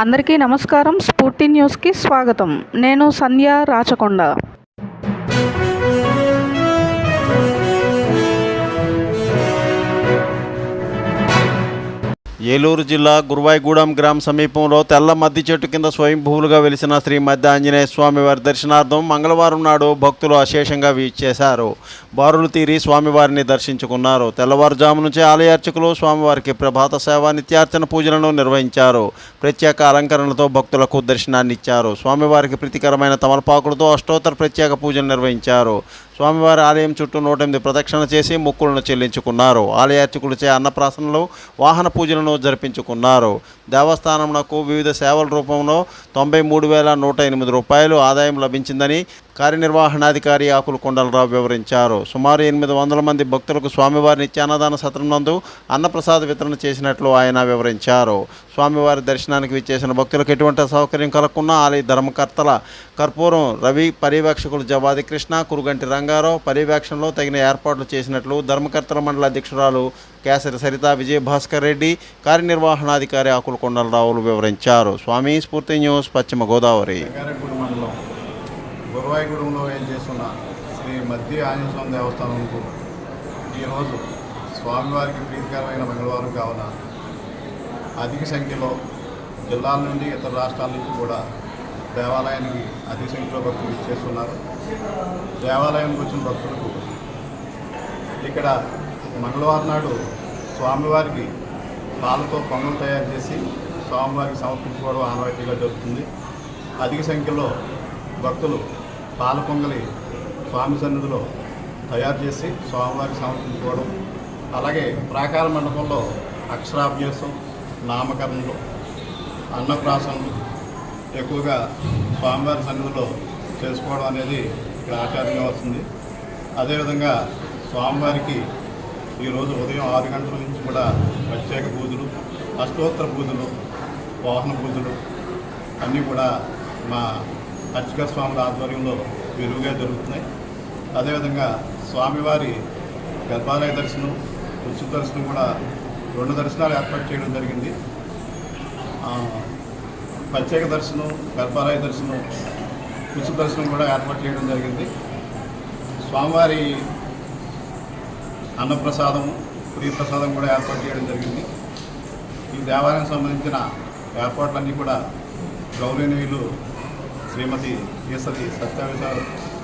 అందరికీ నమస్కారం. స్ఫూర్తి న్యూస్కి స్వాగతం. నేను సంధ్య రాచకొండ. ఏలూరు జిల్లా గురువాయిగూడెం గ్రామ సమీపంలో తెల్ల మద్ది చెట్టు కింద స్వయంభూలుగా వెలిసిన శ్రీ మద్ది ఆంజనేయ స్వామివారి దర్శనార్థం మంగళవారం నాడు భక్తులు అశేషంగా వీచేశారు. బారులు తీరి స్వామివారిని దర్శించుకున్నారు. తెల్లవారుజాము నుంచే ఆలయ అర్చకులు స్వామివారికి ప్రభాత సేవ, నిత్యార్చన పూజలను నిర్వహించారు. ప్రత్యేక అలంకరణలతో భక్తులకు దర్శనాన్ని ఇచ్చారు. స్వామివారికి ప్రీతికరమైన తమలపాకులతో అష్టోత్తర ప్రత్యేక పూజలు నిర్వహించారు. స్వామివారి ఆలయం చుట్టూ 108 ప్రదక్షిణ చేసి మొక్కులను చెల్లించుకున్నారు. ఆలయ అర్చకులచే అన్నప్రాసనలు, వాహన పూజలను జరిపించుకున్నారు. దేవస్థానంకు వివిధ సేవల రూపంలో 93,108 రూపాయలు ఆదాయం లభించిందని కార్యనిర్వహణాధికారి ఆకుల కొండలరావు వివరించారు. సుమారు 800 మంది భక్తులకు స్వామివారి నిత్యాన్నదాన సత్రం నందు అన్నప్రసాద వితరణ చేసినట్లు ఆయన వివరించారు. స్వామివారి దర్శనానికి విచ్చేసిన భక్తులకు ఎటువంటి సౌకర్యం కలగకుండా ఆలయ ధర్మకర్తల కర్పూరం రవి, పర్యవేక్షకులు జవాది కృష్ణ, కురుగంటి రంగారావు పర్యవేక్షణలో తగిన ఏర్పాట్లు చేసినట్లు ధర్మకర్తల మండల అధ్యక్షురాలు కేసరి సరిత, విజయభాస్కర్ రెడ్డి, కార్యనిర్వహణాధికారి ఆకుల కొండలరావులు వివరించారు. స్వామి స్ఫూర్తి న్యూస్, పశ్చిమ గోదావరి. గురువాయిగూడెంలో ఏం చేస్తున్న శ్రీ మద్ది ఆంజనేయ స్వామి దేవస్థానంకు ఈరోజు స్వామివారికి ప్రీతికరమైన మంగళవారం కావున అధిక సంఖ్యలో జిల్లాల నుండి ఇతర రాష్ట్రాల నుంచి కూడా దేవాలయానికి అధిక సంఖ్యలో భక్తులు ఇచ్చేస్తున్నారు. దేవాలయానికి వచ్చిన భక్తులకు ఇక్కడ మంగళవారం నాడు స్వామివారికి పాలతో పొంగలు తయారు చేసి స్వామివారికి సమర్పించుకోవడం ఆనవాయితీగా జరుగుతుంది. అధిక సంఖ్యలో భక్తులు పాల పొంగలి స్వామి సన్నిధిలో తయారు చేసి స్వామివారికి సమర్పించుకోవడం, అలాగే ప్రాకార మండపంలో అక్షరాభ్యాసం, నామకరణలు, అన్నప్రాసనలు ఎక్కువగా స్వామివారి సన్నిధిలో చేసుకోవడం అనేది ఇక్కడ ఆచారంగా వస్తుంది. అదేవిధంగా స్వామివారికి ఈరోజు ఉదయం 6 గంటల నుంచి కూడా ప్రత్యేక పూజలు, అష్టోత్తర పూజలు, వాహన పూజలు అన్నీ కూడా మా అర్చక స్వాముల ఆధ్వర్యంలో విరివిగా జరుగుతున్నాయి. అదేవిధంగా స్వామివారి గర్భాలయ దర్శనం, ఉచిత దర్శనం కూడా 2 దర్శనాలు ఏర్పాటు చేయడం జరిగింది. ప్రత్యేక దర్శనం, గర్భాలయ దర్శనం, ఉచిత దర్శనం కూడా ఏర్పాటు చేయడం జరిగింది. స్వామివారి అన్నప్రసాదము, ప్రియప్రసాదం కూడా ఏర్పాటు చేయడం జరిగింది. ఈ దేవాలయం సంబంధించిన ఏర్పాట్లన్నీ కూడా గౌరవనీయులు శ్రీమతి కేసరి సత్యవేశ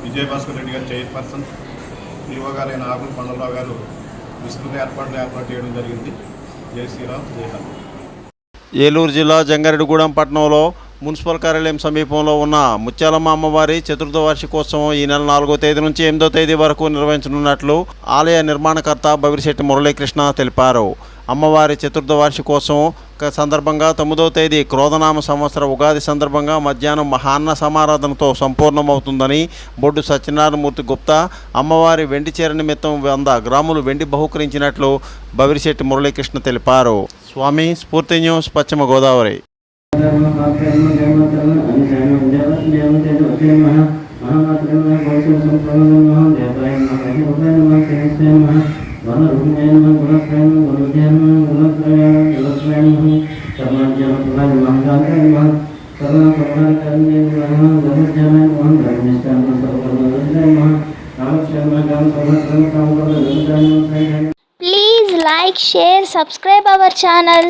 విజయభాస్కర్ రెడ్డి గారు చైర్పర్సన్, ఈవో గారైన ఆకుల కొండలరావు గారు విస్తృత ఏర్పాటు చేయడం జరిగింది. జై శ్రీరామ్, జై హనుమాన్. ఏలూరు జిల్లా జంగారెడ్డిగూడెం పట్టణంలో మున్సిపల్ కార్యాలయం సమీపంలో ఉన్న ముత్యాలమ్మ అమ్మవారి చతుర్థ వార్షికోత్సవం ఈ నెల 4వ తేదీ నుంచి 8వ తేదీ వరకు నిర్వహించనున్నట్లు ఆలయ నిర్మాణకర్త బవిరిశెట్టి మురళీకృష్ణ తెలిపారు. అమ్మవారి చతుర్థ వార్షికోత్సవం సందర్భంగా 9వ తేదీ క్రోధనామ సంవత్సర ఉగాది సందర్భంగా మధ్యాహ్నం మహాన్న సమారాధనతో సంపూర్ణమవుతుందని బొడ్డు సత్యనారాయణమూర్తి గుప్తా అమ్మవారి వెండి చీర నిమిత్తం 100 గ్రాములు వెండి బహుకరించినట్లు బవిరిశెట్టి మురళీకృష్ణ తెలిపారు. స్వామి స్ఫూర్తి న్యూస్, పశ్చిమ Godavari. Please like, share, subscribe our channel.